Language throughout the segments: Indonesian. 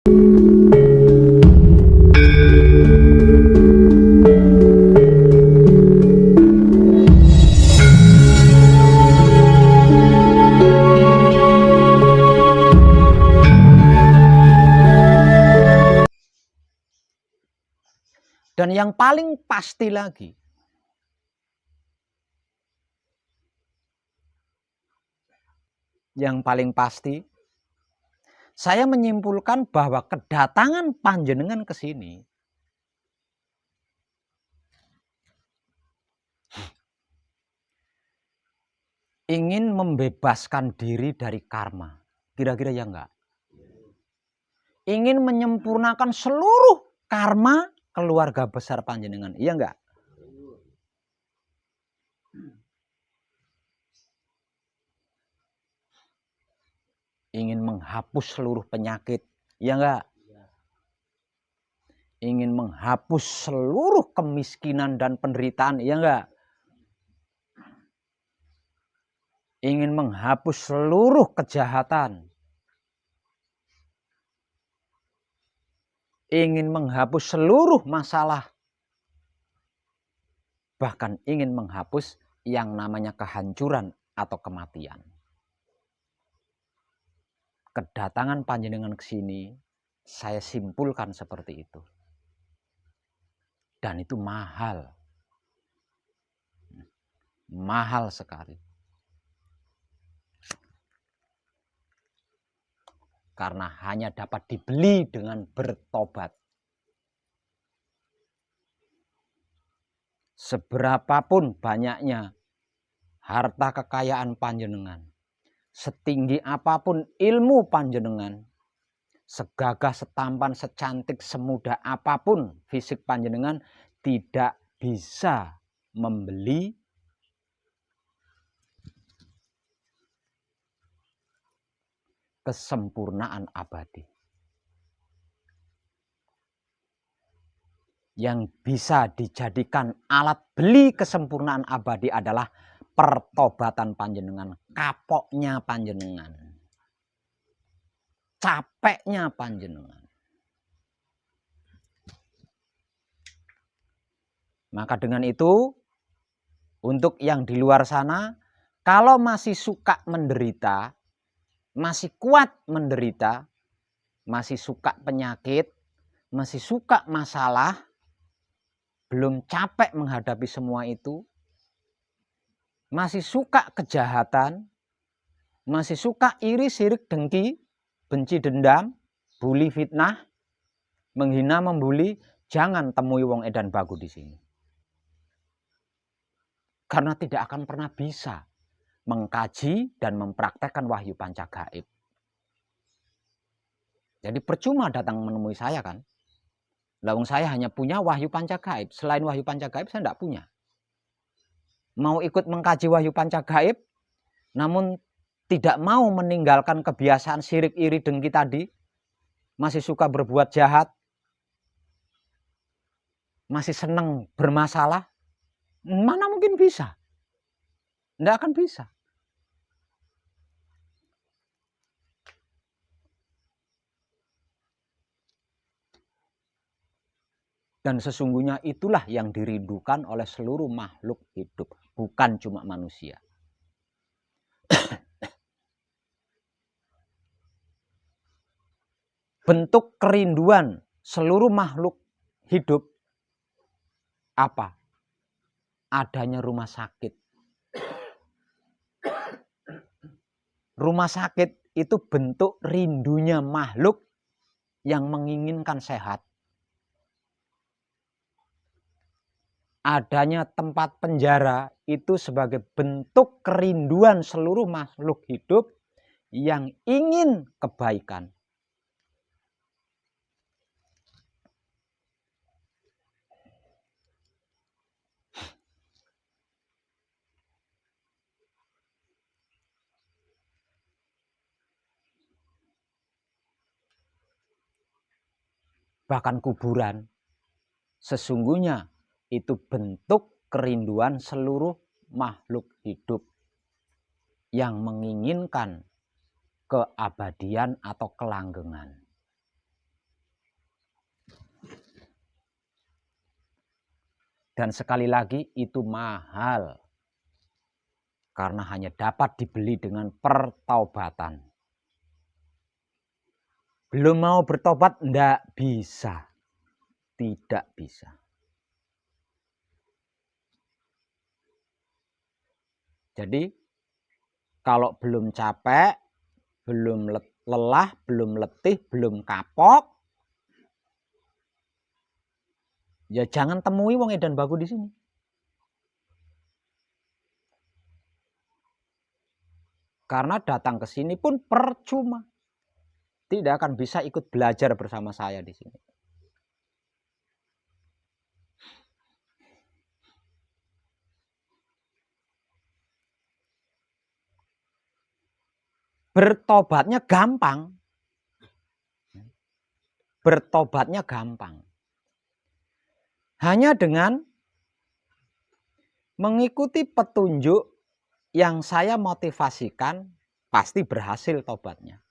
Dan yang paling pasti lagi, saya menyimpulkan bahwa kedatangan panjenengan ke sini ingin membebaskan diri dari karma. Kira-kira ya enggak? Ingin menyempurnakan seluruh karma keluarga besar panjenengan. Iya enggak? Ingin menghapus seluruh penyakit. Iya enggak? Ingin menghapus seluruh kemiskinan dan penderitaan. Iya enggak? Ingin menghapus seluruh kejahatan. Ingin menghapus seluruh masalah. Bahkan ingin menghapus yang namanya kehancuran atau kematian. Kedatangan panjenengan ke sini, saya simpulkan seperti itu. Dan itu mahal. Mahal sekali. Karena hanya dapat dibeli dengan bertobat. Seberapapun banyaknya harta kekayaan panjenengan, setinggi apapun ilmu panjenengan, segagah, setampan, secantik, semudah apapun fisik panjenengan, tidak bisa membeli kesempurnaan abadi. Yang bisa dijadikan alat beli kesempurnaan abadi adalah pertobatan panjenengan, kapoknya panjenengan, capeknya panjenengan. Maka dengan itu, untuk yang di luar sana, kalau masih suka menderita, masih kuat menderita, masih suka penyakit, masih suka masalah, belum capek menghadapi semua itu, masih suka kejahatan, masih suka iri, sirik, dengki, benci, dendam, bully, fitnah, menghina, membuli, jangan temui wong edan bagu di sini. Karena tidak akan pernah bisa mengkaji dan mempraktekkan wahyu panca gaib. Jadi percuma datang menemui saya kan. Lawang saya hanya punya wahyu panca gaib. Selain wahyu panca gaib saya tidak punya. Mau ikut mengkaji wahyu panca gaib, namun tidak mau meninggalkan kebiasaan sirik, iri, dengki tadi, masih suka berbuat jahat, masih senang bermasalah, mana mungkin bisa? Tidak akan bisa. Dan sesungguhnya itulah yang dirindukan oleh seluruh makhluk hidup, bukan cuma manusia. Bentuk kerinduan seluruh makhluk hidup apa? Adanya rumah sakit. Rumah sakit itu bentuk rindunya makhluk yang menginginkan sehat. Adanya tempat penjara itu sebagai bentuk kerinduan seluruh makhluk hidup yang ingin kebaikan. Bahkan kuburan, sesungguhnya itu bentuk kerinduan seluruh makhluk hidup yang menginginkan keabadian atau kelanggengan. Dan sekali lagi itu mahal. Karena hanya dapat dibeli dengan pertaubatan. Belum mau bertobat, enggak bisa. Tidak bisa. Jadi kalau belum capek, belum lelah, belum letih, belum kapok, ya jangan temui wong edan baku di sini. Karena datang ke sini pun percuma. Tidak akan bisa ikut belajar bersama saya di sini. Bertobatnya gampang. Bertobatnya gampang. Hanya dengan mengikuti petunjuk yang saya motivasikan, pasti berhasil tobatnya.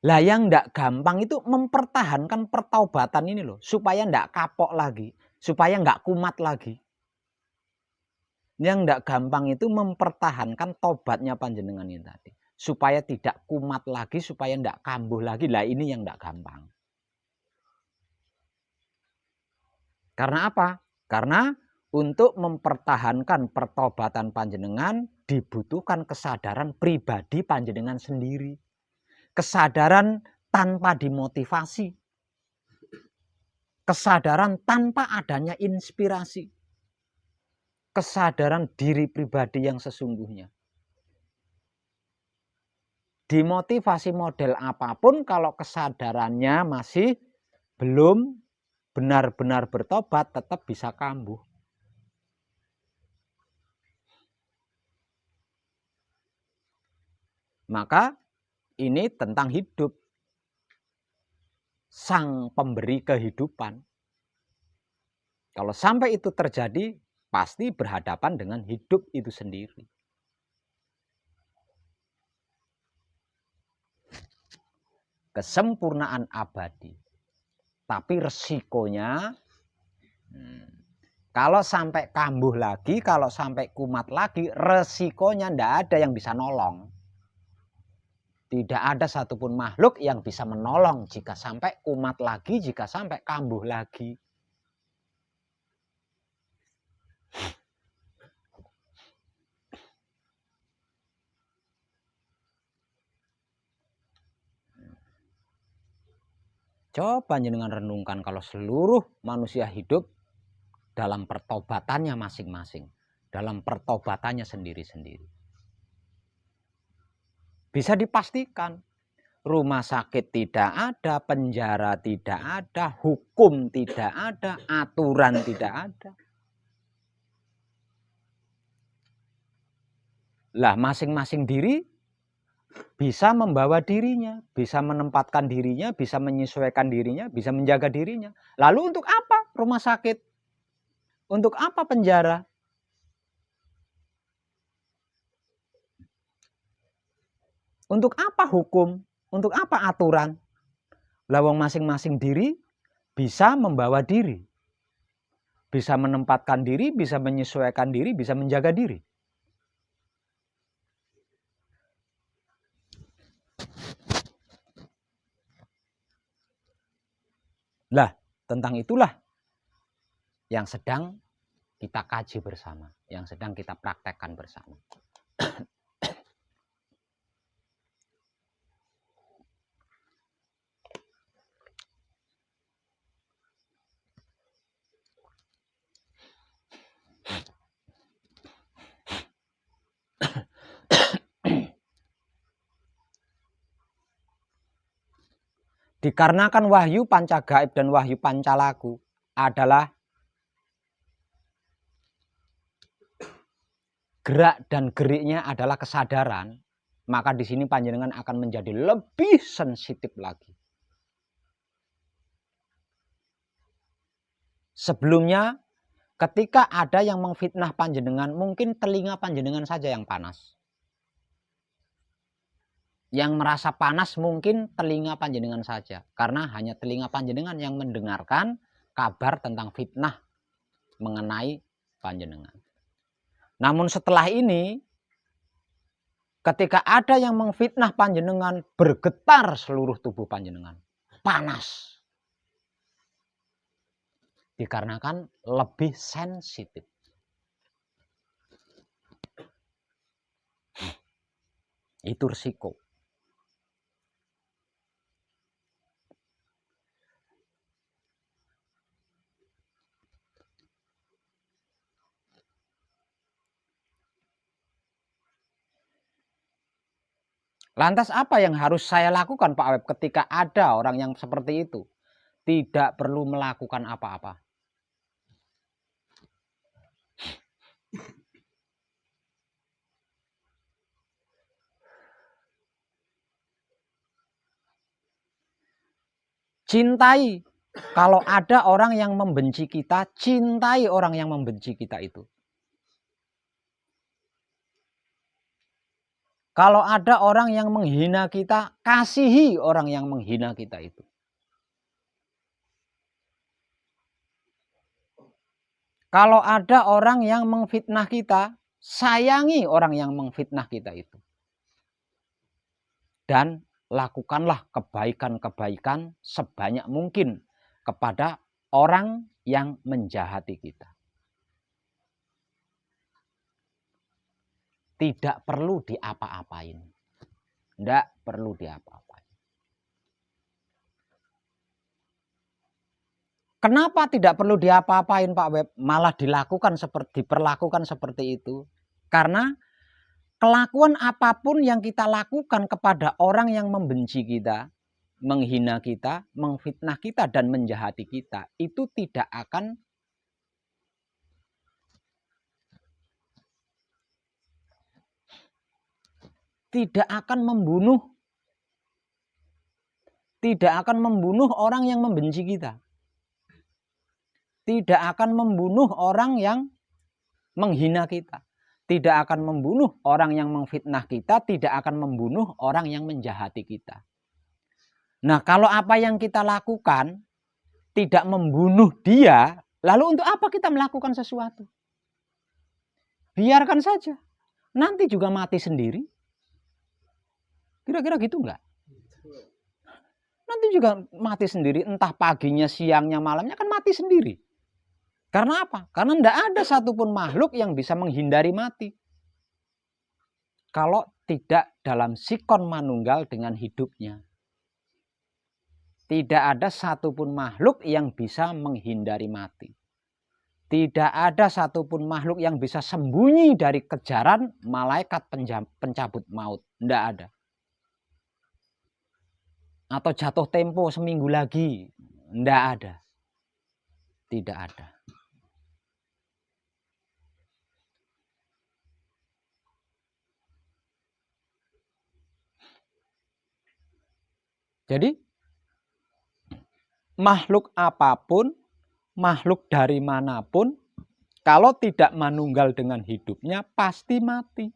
Lah yang enggak gampang itu mempertahankan pertaubatan ini loh. Supaya enggak kapok lagi. Supaya enggak kumat lagi. Yang enggak gampang itu mempertahankan tobatnya panjenengan ini tadi. Supaya tidak kumat lagi, supaya enggak kambuh lagi. Lah ini yang enggak gampang. Karena apa? Karena untuk mempertahankan pertobatan panjenengan dibutuhkan kesadaran pribadi panjenengan sendiri. Kesadaran tanpa dimotivasi. Kesadaran tanpa adanya inspirasi. Kesadaran diri pribadi yang sesungguhnya. Dimotivasi model apapun kalau kesadarannya masih belum benar-benar bertobat, tetap bisa kambuh. Maka ini tentang hidup. Sang pemberi kehidupan. Kalau sampai itu terjadi, pasti berhadapan dengan hidup itu sendiri. Kesempurnaan abadi. Tapi resikonya, kalau sampai kambuh lagi, kalau sampai kumat lagi, resikonya ndak ada yang bisa nolong. Tidak ada satupun makhluk yang bisa menolong jika sampai kumat lagi, jika sampai kambuh lagi. Coba jenengan renungkan kalau seluruh manusia hidup dalam pertobatannya masing-masing. Dalam pertobatannya sendiri-sendiri. Bisa dipastikan rumah sakit tidak ada, penjara tidak ada, hukum tidak ada, aturan tidak ada. Lah masing-masing diri bisa membawa dirinya, bisa menempatkan dirinya, bisa menyesuaikan dirinya, bisa menjaga dirinya. Lalu untuk apa rumah sakit? Untuk apa penjara? Untuk apa hukum? Untuk apa aturan? Lawang masing-masing diri bisa membawa diri. Bisa menempatkan diri, bisa menyesuaikan diri, bisa menjaga diri. Lah, tentang itulah yang sedang kita kaji bersama, yang sedang kita praktekkan bersama. Dikarenakan wahyu pancagaib dan wahyu pancalaku adalah gerak dan geriknya adalah kesadaran, maka di sini panjenengan akan menjadi lebih sensitif lagi. Sebelumnya, ketika ada yang memfitnah panjenengan, mungkin telinga panjenengan saja yang panas. Yang merasa panas mungkin telinga panjenengan saja, karena hanya telinga panjenengan yang mendengarkan kabar tentang fitnah mengenai panjenengan. Namun setelah ini, ketika ada yang mengfitnah panjenengan, bergetar seluruh tubuh panjenengan. Panas. Dikarenakan lebih sensitif. Itu risiko. Lantas apa yang harus saya lakukan Pak Web ketika ada orang yang seperti itu? Tidak perlu melakukan apa-apa. Cintai. Kalau ada orang yang membenci kita, cintai orang yang membenci kita itu. Kalau ada orang yang menghina kita, kasihi orang yang menghina kita itu. Kalau ada orang yang mengfitnah kita, sayangi orang yang mengfitnah kita itu. Dan lakukanlah kebaikan-kebaikan sebanyak mungkin kepada orang yang menjahati kita. Tidak perlu diapa-apain. Tidak perlu diapa-apain. Kenapa tidak perlu diapa-apain Pak Web? Malah diperlakukan seperti itu. Karena kelakuan apapun yang kita lakukan kepada orang yang membenci kita, menghina kita, mengfitnah kita, dan menjahati kita, itu tidak akan membunuh. Tidak akan membunuh orang yang membenci kita. Tidak akan membunuh orang yang menghina kita. Tidak akan membunuh orang yang mengfitnah kita. Tidak akan membunuh orang yang menjahati kita. Nah, kalau apa yang kita lakukan tidak membunuh dia, lalu untuk apa kita melakukan sesuatu? Biarkan saja. Nanti juga mati sendiri. Kira-kira gitu enggak? Nanti juga mati sendiri. Entah paginya, siangnya, malamnya kan mati sendiri. Karena apa? Karena tidak ada satupun makhluk yang bisa menghindari mati. Kalau tidak dalam sikon manunggal dengan hidupnya. Tidak ada satupun makhluk yang bisa menghindari mati. Tidak ada satupun makhluk yang bisa sembunyi dari kejaran malaikat pencabut maut. Tidak ada. Atau jatuh tempo seminggu lagi. Tidak ada. Tidak ada. Jadi makhluk apapun, makhluk dari manapun, kalau tidak manunggal dengan hidupnya pasti mati.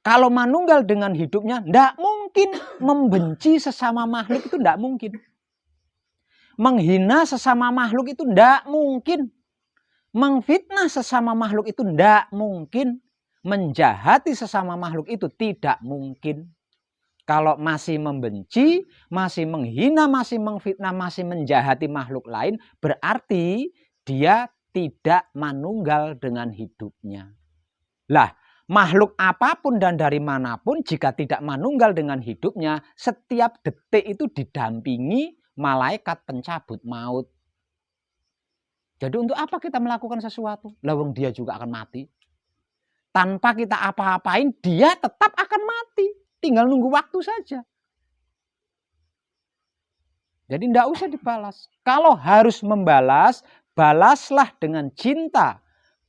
Kalau manunggal dengan hidupnya, tidak mungkin membenci sesama makhluk itu tidak mungkin. Menghina sesama makhluk itu tidak mungkin. Mengfitnah sesama makhluk itu tidak mungkin. Menjahati sesama makhluk itu tidak mungkin. Kalau masih membenci, masih menghina, masih mengfitnah, masih menjahati makhluk lain, berarti dia tidak manunggal dengan hidupnya. Lah, makhluk apapun dan dari manapun jika tidak manunggal dengan hidupnya, setiap detik itu didampingi malaikat pencabut maut. Jadi untuk apa kita melakukan sesuatu? Lawang dia juga akan mati. Tanpa kita apa-apain, dia tetap akan mati. Tinggal nunggu waktu saja. Jadi tidak usah dibalas. Kalau harus membalas, balaslah dengan cinta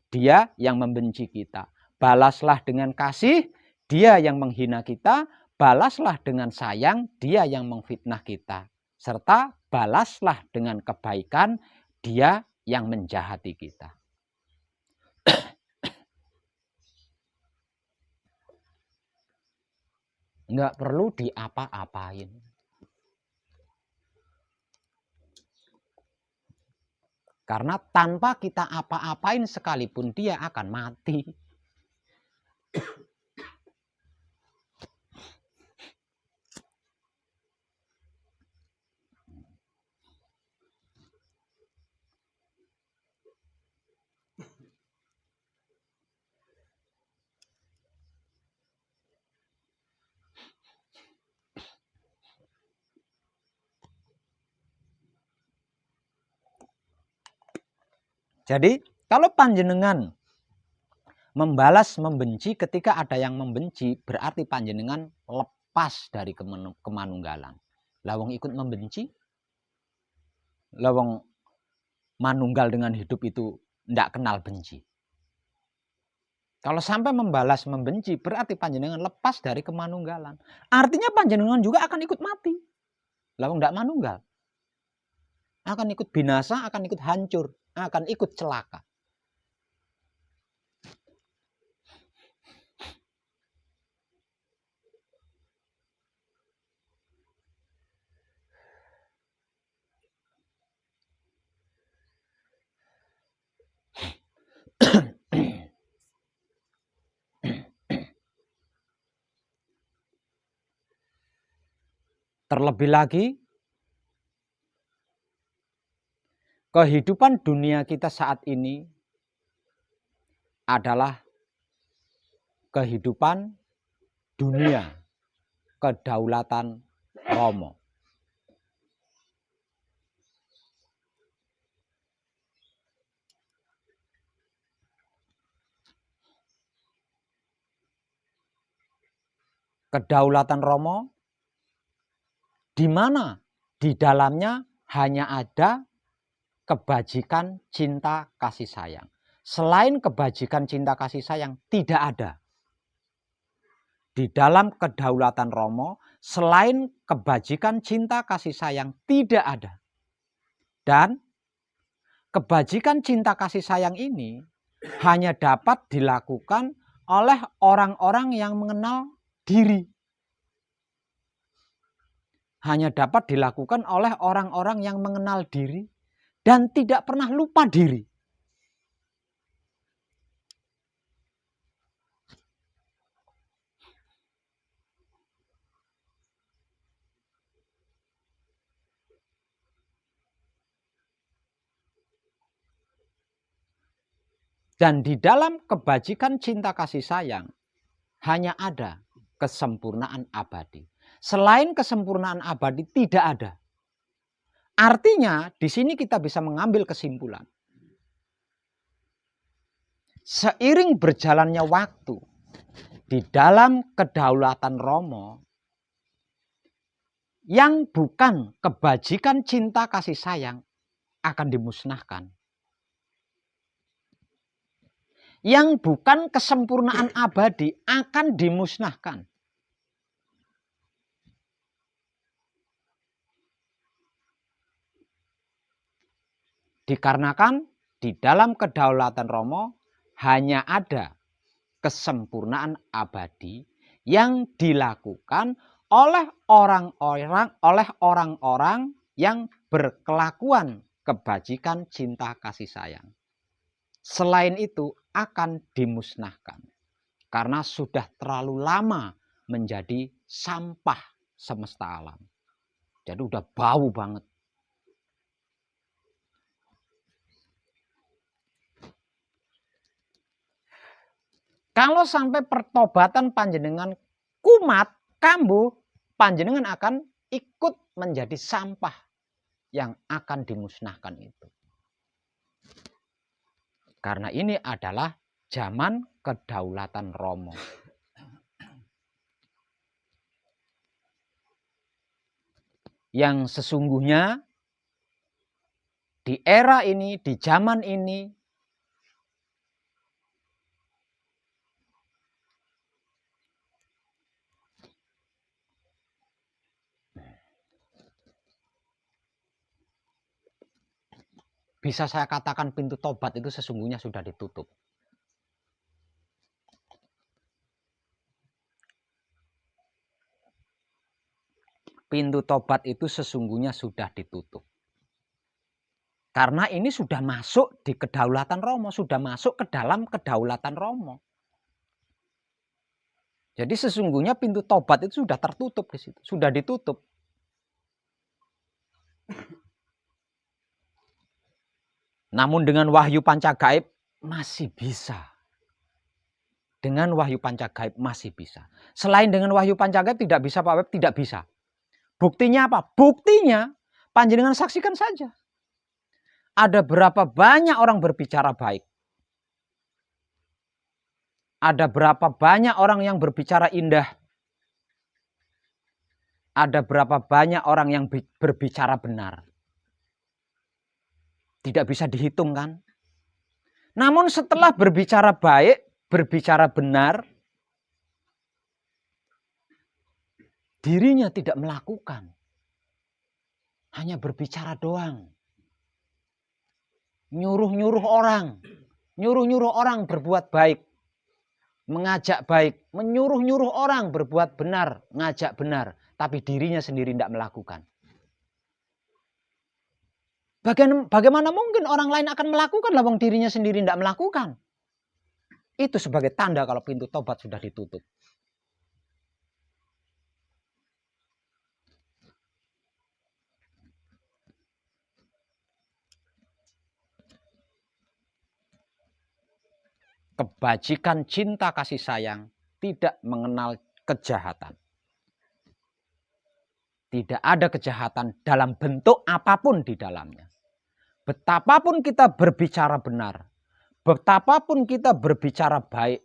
dia yang membenci kita. Balaslah dengan kasih dia yang menghina kita. Balaslah dengan sayang dia yang memfitnah kita. Serta balaslah dengan kebaikan dia yang menjahati kita. Nggak perlu diapa-apain. Karena tanpa kita apa-apain sekalipun dia akan mati. Jadi kalau panjenengan membalas membenci ketika ada yang membenci, berarti panjenengan lepas dari kemanunggalan. Lawang ikut membenci, lawang manunggal dengan hidup itu tidak kenal benci. Kalau sampai membalas membenci, berarti panjenengan lepas dari kemanunggalan. Artinya panjenengan juga akan ikut mati. Lawang tidak manunggal. Akan ikut binasa, akan ikut hancur, akan ikut celaka. Terlebih lagi, kehidupan dunia kita saat ini adalah kehidupan dunia kedaulatan Romo. Kedaulatan Romo di mana di dalamnya hanya ada kebajikan, cinta, kasih sayang. Selain kebajikan, cinta, kasih sayang tidak ada. Di dalam kedaulatan Romo, selain kebajikan, cinta, kasih sayang tidak ada. Dan kebajikan, cinta, kasih sayang ini hanya dapat dilakukan oleh orang-orang yang mengenal diri. Hanya dapat dilakukan oleh orang-orang yang mengenal diri dan tidak pernah lupa diri. Dan di dalam kebajikan, cinta, kasih sayang hanya ada kesempurnaan abadi. Selain kesempurnaan abadi tidak ada. Artinya di sini kita bisa mengambil kesimpulan. Seiring berjalannya waktu di dalam kedaulatan Romo, yang bukan kebajikan, cinta, kasih sayang akan dimusnahkan. Yang bukan kesempurnaan abadi akan dimusnahkan. Dikarenakan di dalam kedaulatan Romo hanya ada kesempurnaan abadi yang dilakukan oleh orang-orang yang berkelakuan kebajikan, cinta, kasih sayang. Selain itu akan dimusnahkan karena sudah terlalu lama menjadi sampah semesta alam. Jadi udah bau banget. Kalau sampai pertobatan panjenengan kumat, kambuh, panjenengan akan ikut menjadi sampah yang akan dimusnahkan itu. Karena ini adalah zaman kedaulatan Romo. Yang sesungguhnya di era ini, di zaman ini, bisa saya katakan pintu tobat itu sesungguhnya sudah ditutup. Pintu tobat itu sesungguhnya sudah ditutup. Karena ini sudah masuk di kedaulatan Romo, sudah masuk ke dalam kedaulatan Romo. Jadi sesungguhnya pintu tobat itu sudah tertutup di situ, sudah ditutup. Namun dengan wahyu panca gaib masih bisa. Dengan wahyu panca gaib masih bisa. Selain dengan wahyu panca gaib tidak bisa Pak Web, tidak bisa. Buktinya apa? Buktinya panjenengan saksikan saja. Ada berapa banyak orang berbicara baik. Ada berapa banyak orang yang berbicara indah. Ada berapa banyak orang yang berbicara benar. Tidak bisa dihitung kan? Namun setelah berbicara baik, berbicara benar, dirinya tidak melakukan. Hanya berbicara doang. Nyuruh-nyuruh orang berbuat baik. Mengajak baik, menyuruh-nyuruh orang berbuat benar, ngajak benar. Tapi dirinya sendiri tidak melakukan. Bagaimana mungkin orang lain akan melakukan lah wong dirinya sendiri tidak melakukan. Itu sebagai tanda kalau pintu tobat sudah ditutup. Kebajikan, cinta, kasih sayang tidak mengenal kejahatan. Tidak ada kejahatan dalam bentuk apapun di dalamnya. Betapapun kita berbicara benar, betapapun kita berbicara baik,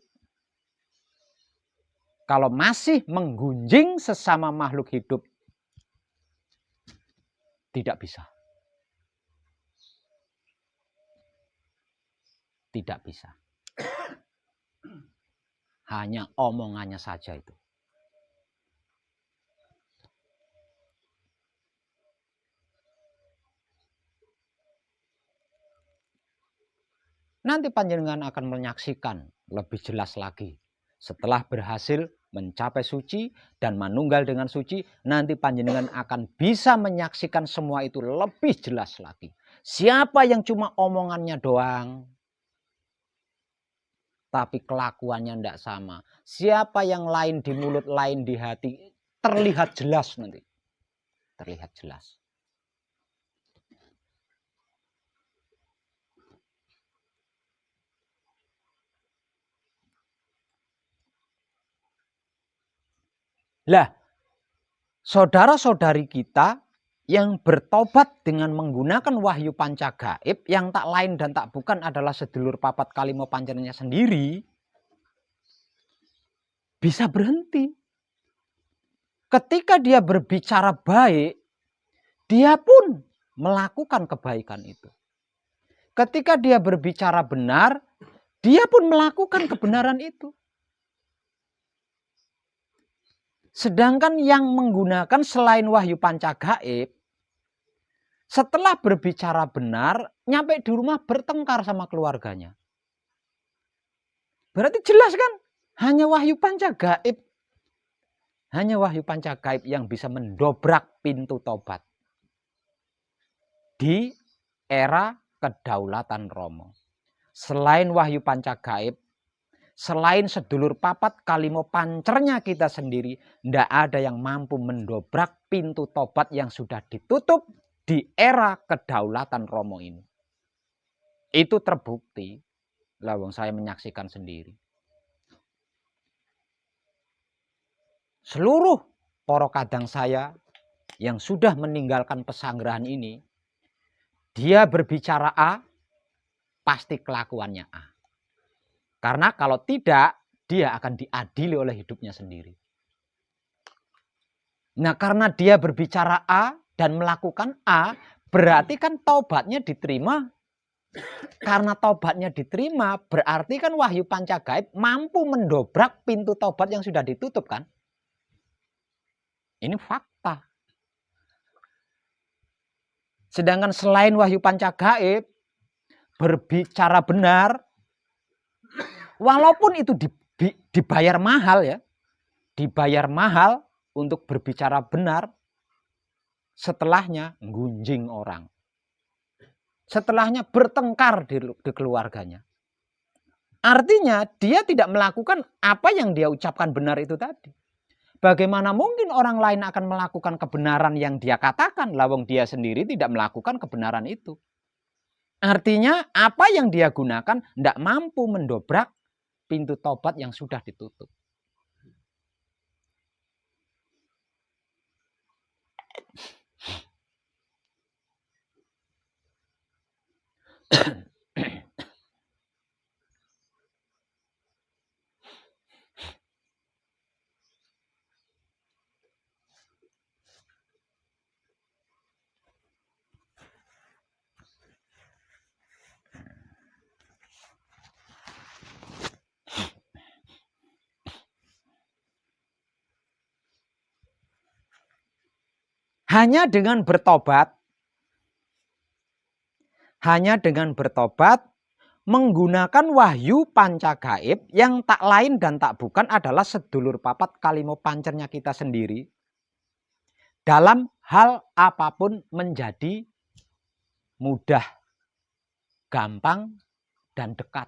kalau masih menggunjing sesama makhluk hidup, tidak bisa. Tidak bisa. Hanya omongannya saja itu. Nanti panjenengan akan menyaksikan lebih jelas lagi. Setelah berhasil mencapai suci dan manunggal dengan suci, nanti panjenengan akan bisa menyaksikan semua itu lebih jelas lagi. Siapa yang cuma omongannya doang, tapi kelakuannya tidak sama. Siapa yang lain di mulut, lain di hati, terlihat jelas nanti. Terlihat jelas. Lah, saudara-saudari kita yang bertobat dengan menggunakan wahyu panca gaib yang tak lain dan tak bukan adalah sedulur papat kalimo panjenengannya sendiri, bisa berhenti. Ketika dia berbicara baik, dia pun melakukan kebaikan itu. Ketika dia berbicara benar, dia pun melakukan kebenaran itu. Sedangkan yang menggunakan selain wahyu panca gaib, setelah berbicara benar, nyampe di rumah bertengkar sama keluarganya. Berarti jelas kan? Hanya wahyu panca gaib. Hanya wahyu panca gaib yang bisa mendobrak pintu tobat. Di era kedaulatan Romo. Selain wahyu panca gaib, selain sedulur papat kalimo pancernya kita sendiri, tidak ada yang mampu mendobrak pintu tobat yang sudah ditutup di era kedaulatan Romo ini. Itu terbukti. Lah wong saya menyaksikan sendiri. Seluruh para kadang saya yang sudah meninggalkan pesanggerahan ini, dia berbicara A, pasti kelakuannya A. Karena kalau tidak, dia akan diadili oleh hidupnya sendiri. Nah, karena dia berbicara A dan melakukan A, berarti kan taubatnya diterima. Karena taubatnya diterima, berarti kan wahyu panca gaib mampu mendobrak pintu taubat yang sudah ditutup kan? Ini fakta. Sedangkan selain wahyu panca gaib, berbicara benar, walaupun itu dibayar mahal ya, dibayar mahal untuk berbicara benar, setelahnya gunjing orang. setelahnya bertengkar di keluarganya. Artinya dia tidak melakukan apa yang dia ucapkan benar itu tadi. Bagaimana mungkin orang lain akan melakukan kebenaran yang dia katakan, lawang dia sendiri tidak melakukan kebenaran itu. Artinya apa yang dia gunakan tidak mampu mendobrak pintu tobat yang sudah ditutup. Hanya dengan bertobat, menggunakan wahyu panca gaib yang tak lain dan tak bukan adalah sedulur papat kalimo pancernya kita sendiri. Dalam hal apapun menjadi mudah, gampang, dan dekat.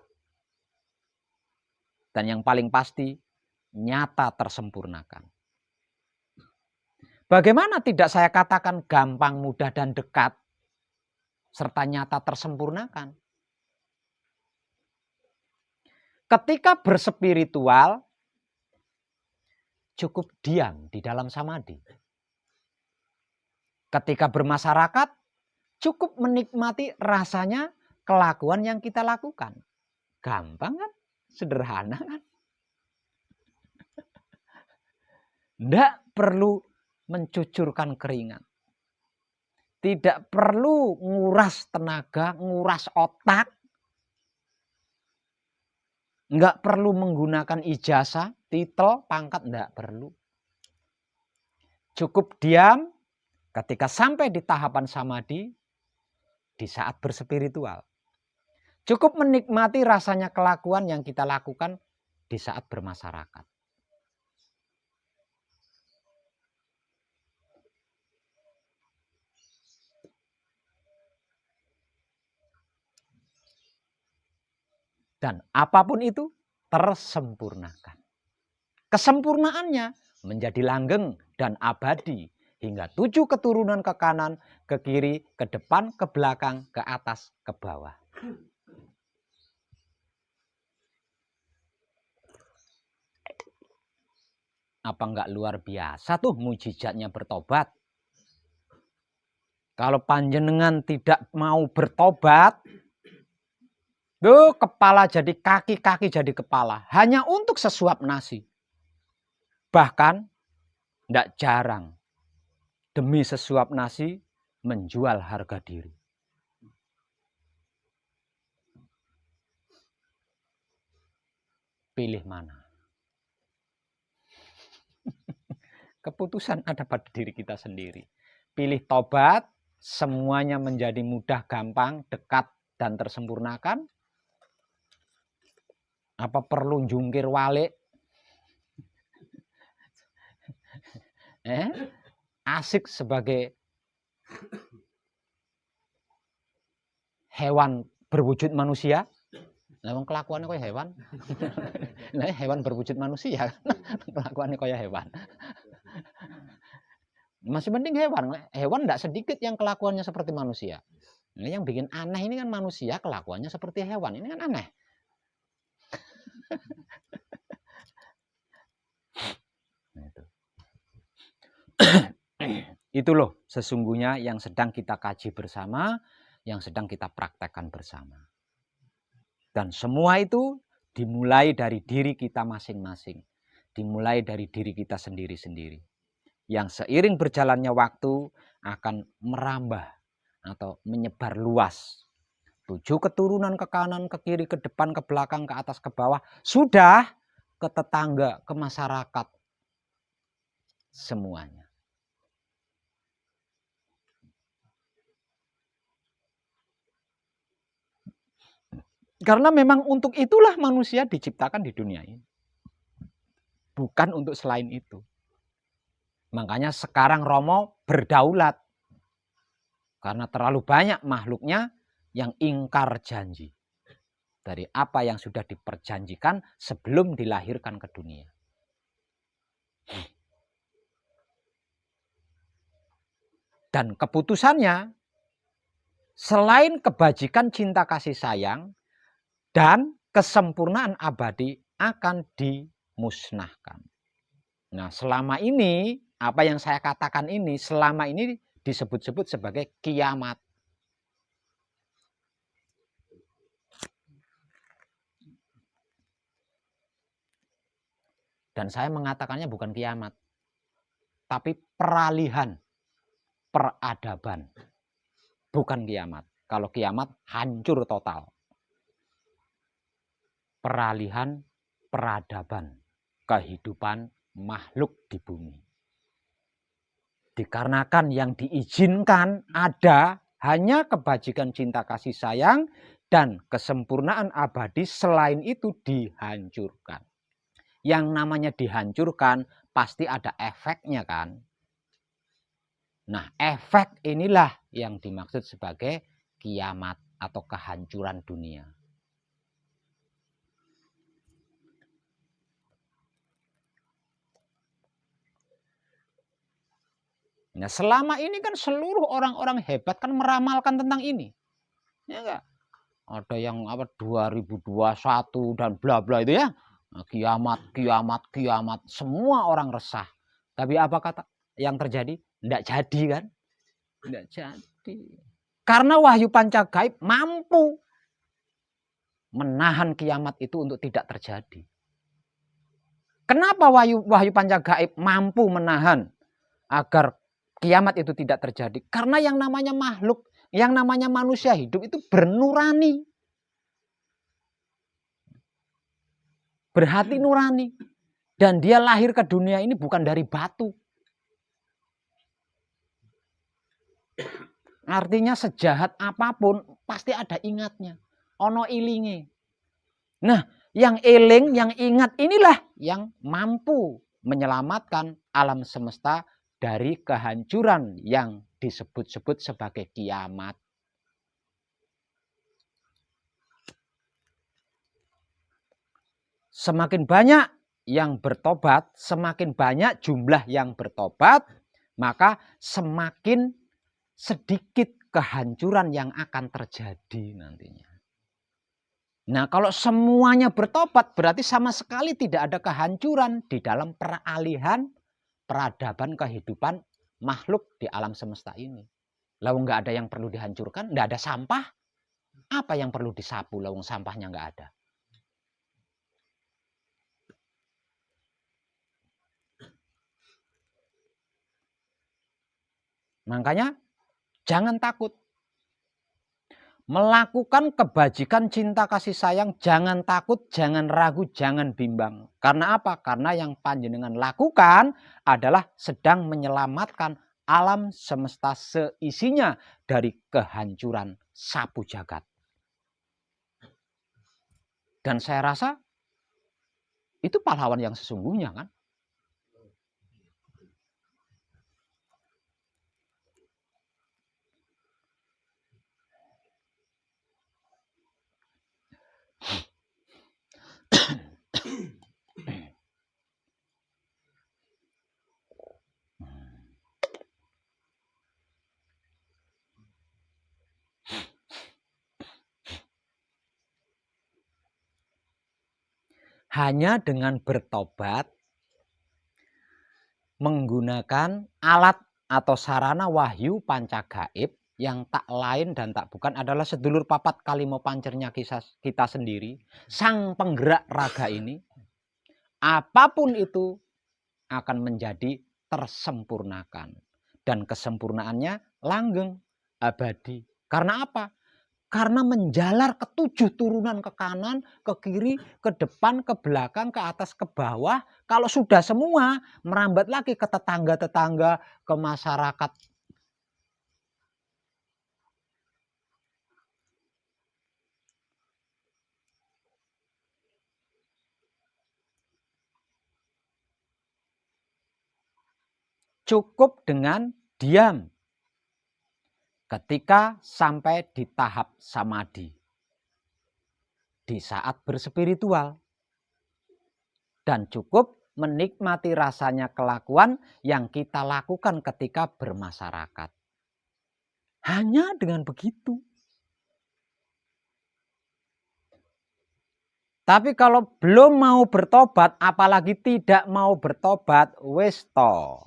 Dan yang paling pasti, nyata tersempurnakan. Bagaimana tidak saya katakan gampang, mudah, dan dekat, serta nyata tersempurnakan? Ketika berspiritual, cukup diam di dalam samadhi. Ketika bermasyarakat, cukup menikmati rasanya kelakuan yang kita lakukan. Gampang kan? Sederhana kan? Tidak perlu mencucurkan keringat. Tidak perlu nguras tenaga, nguras otak. Enggak perlu menggunakan ijazah, titel, pangkat, enggak perlu. Cukup diam ketika sampai di tahapan samadhi di saat berspiritual. Cukup menikmati rasanya kelakuan yang kita lakukan di saat bermasyarakat. Dan apapun itu tersempurnakan. Kesempurnaannya menjadi langgeng dan abadi hingga 7 keturunan ke kanan, ke kiri, ke depan, ke belakang, ke atas, ke bawah. Apa enggak luar biasa tuh mujizatnya bertobat? Kalau panjenengan tidak mau bertobat, kepala jadi kaki, kaki jadi kepala. Hanya untuk sesuap nasi. Bahkan tidak jarang demi sesuap nasi menjual harga diri. Pilih mana? Keputusan ada pada diri kita sendiri. Pilih tobat, semuanya menjadi mudah, gampang, dekat, dan tersempurnakan. Apa perlu jungkir walik? Asik sebagai hewan berwujud manusia? Memang kelakuannya kayak hewan. Nah, hewan berwujud manusia, kelakuannya kayak hewan. Masih mending hewan. Hewan tidak sedikit yang kelakuannya seperti manusia. Ini yang bikin aneh ini kan manusia kelakuannya seperti hewan. Ini kan aneh. Itu loh sesungguhnya yang sedang kita kaji bersama, yang sedang kita praktekkan bersama. Dan semua itu dimulai dari diri kita masing-masing. Dimulai dari diri kita sendiri-sendiri. Yang seiring berjalannya waktu akan merambah atau menyebar luas. 7 keturunan ke kanan, ke kiri, ke depan, ke belakang, ke atas, ke bawah. Sudah ke tetangga, ke masyarakat. Semuanya. Karena memang untuk itulah manusia diciptakan di dunia ini. Bukan untuk selain itu. Makanya sekarang Romo berdaulat. Karena terlalu banyak makhluknya yang ingkar janji. Dari apa yang sudah diperjanjikan sebelum dilahirkan ke dunia. Dan keputusannya, selain kebajikan cinta kasih sayang dan kesempurnaan abadi akan dimusnahkan. Nah, selama ini, apa yang saya katakan ini, selama ini disebut-sebut sebagai kiamat. Dan saya mengatakannya bukan kiamat, tapi peralihan, peradaban. Bukan kiamat. Kalau kiamat hancur total. Peralihan, peradaban, kehidupan makhluk di bumi. Dikarenakan yang diizinkan ada hanya kebajikan cinta kasih sayang dan kesempurnaan abadi, selain itu dihancurkan. Yang namanya dihancurkan pasti ada efeknya kan. Nah, efek inilah yang dimaksud sebagai kiamat atau kehancuran dunia. Nah, selama ini kan seluruh orang-orang hebat kan meramalkan tentang ini. Ya enggak? Ada yang 2021 dan bla bla itu ya. Nah, kiamat, kiamat, kiamat. Semua orang resah. Tapi apa kata yang terjadi? Enggak jadi kan? Enggak jadi. Karena wahyu pancagaib mampu menahan kiamat itu untuk tidak terjadi. Kenapa wahyu pancagaib mampu menahan agar kiamat itu tidak terjadi? Karena yang namanya makhluk, yang namanya manusia hidup itu bernurani. Berhati nurani. Dan dia lahir ke dunia ini bukan dari batu. Artinya sejahat apapun pasti ada ingatnya. Ono ilinge. Nah, yang eling, yang ingat inilah yang mampu menyelamatkan alam semesta dari kehancuran yang disebut-sebut sebagai kiamat. Semakin banyak yang bertobat, semakin banyak jumlah yang bertobat, maka semakin sedikit kehancuran yang akan terjadi nantinya. Nah, kalau semuanya bertobat berarti sama sekali tidak ada kehancuran di dalam peralihan peradaban kehidupan makhluk di alam semesta ini. Lalu nggak ada yang perlu dihancurkan, nggak ada sampah, apa yang perlu disapu? Lalu sampahnya nggak ada. Makanya jangan takut. Melakukan kebajikan cinta kasih sayang, jangan takut, jangan ragu, jangan bimbang. Karena apa? Karena yang panjenengan lakukan adalah sedang menyelamatkan alam semesta seisinya dari kehancuran sapu jagat. Dan saya rasa itu pahlawan yang sesungguhnya kan. Hanya dengan bertobat, menggunakan alat atau sarana wahyu pancagaib yang tak lain dan tak bukan adalah sedulur papat kalimo pancernya kita sendiri, sang penggerak raga ini, apapun itu akan menjadi tersempurnakan. Dan kesempurnaannya langgeng, abadi. Karena apa? Karena menjalar ketujuh turunan ke kanan, ke kiri, ke depan, ke belakang, ke atas, ke bawah. Kalau sudah semua, merambat lagi ke tetangga-tetangga, ke masyarakat. Cukup dengan diam. ketika sampai di tahap samadhi, di saat berspiritual, dan cukup menikmati rasanya kelakuan yang kita lakukan ketika bermasyarakat. Hanya dengan begitu. Tapi kalau belum mau bertobat, apalagi tidak mau bertobat, wis to.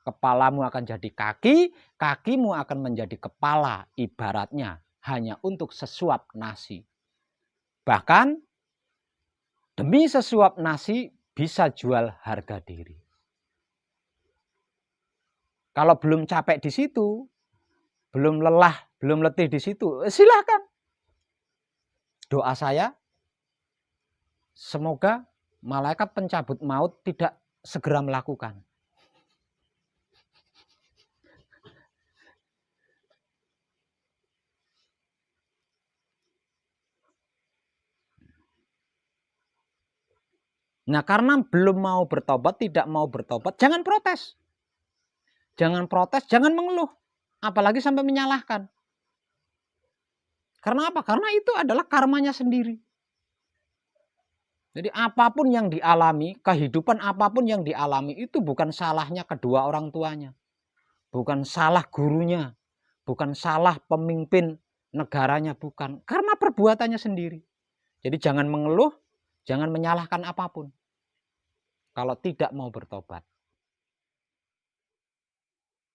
Kepalamu akan jadi kaki, kakimu akan menjadi kepala, ibaratnya hanya untuk sesuap nasi. Bahkan demi sesuap nasi bisa jual harga diri. Kalau belum capek di situ, belum lelah, belum letih di situ, silakan. Doa saya, semoga malaikat pencabut maut tidak segera melakukan. Nah, karena belum mau bertobat, tidak mau bertobat, jangan protes. Jangan protes, jangan mengeluh. Apalagi sampai menyalahkan. Karena apa? Karena itu adalah karmanya sendiri. Jadi apapun yang dialami, kehidupan apapun yang dialami itu bukan salahnya kedua orang tuanya. Bukan salah gurunya. Bukan salah pemimpin negaranya, bukan. Karena perbuatannya sendiri. Jadi jangan mengeluh, jangan menyalahkan apapun. Kalau tidak mau bertobat.